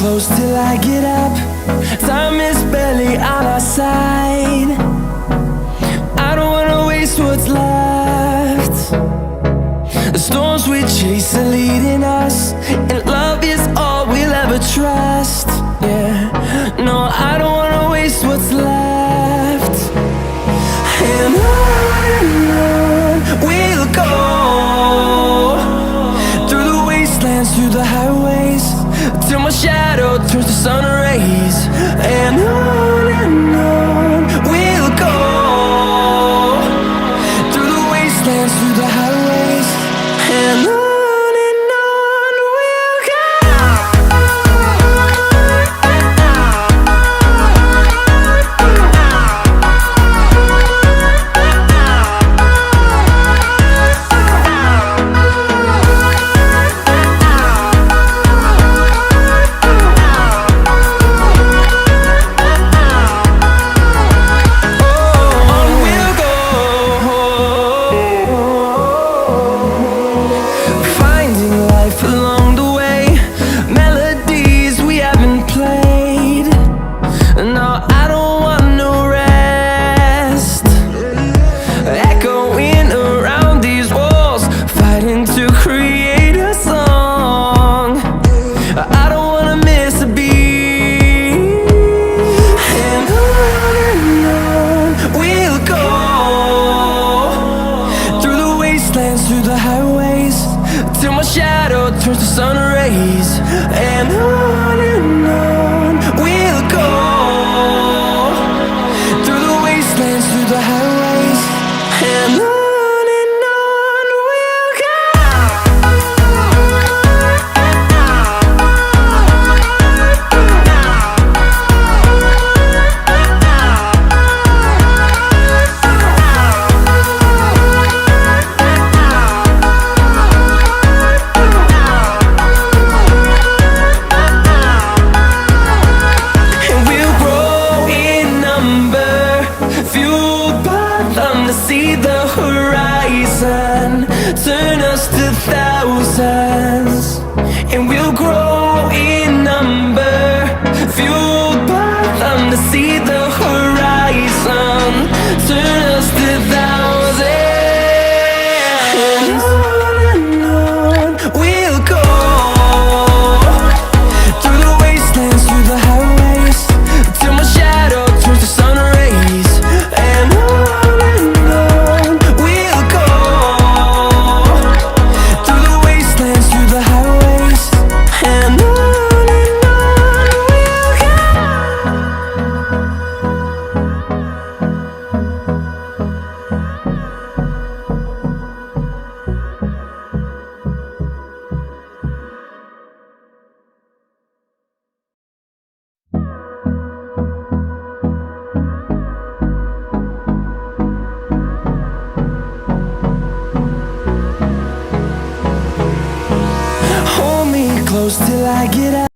close till I get up. Time is barely on our side. I don't wanna waste what's left. The storms we chase are leading us, and love is all we'll ever trust. Yeah, no, I don't wanna waste what's left. And on we'll go, through the wastelands, through the highways, till my shadow turns to sun rays. And on we'll go, through the wastelands, through the highways, and on we'll go. Along the way, melodies we haven't played. No, I don't want no rest. Echoing around these walls, fighting to create a song. I don't wanna miss a beat. And on we'll go, through the wastelands, through the highways, till my shadow turns to sun rays. And on we'll go, through the wastelands, through the highways, and on we'll go. See the horizon, turn us to thousands, and we'll grow in number, fueled by them. To see the horizon, turn us to thousands, and on we'll go, through the wastelands, through the highways, till my shadow turns to sun rays. And hold me close till I get out.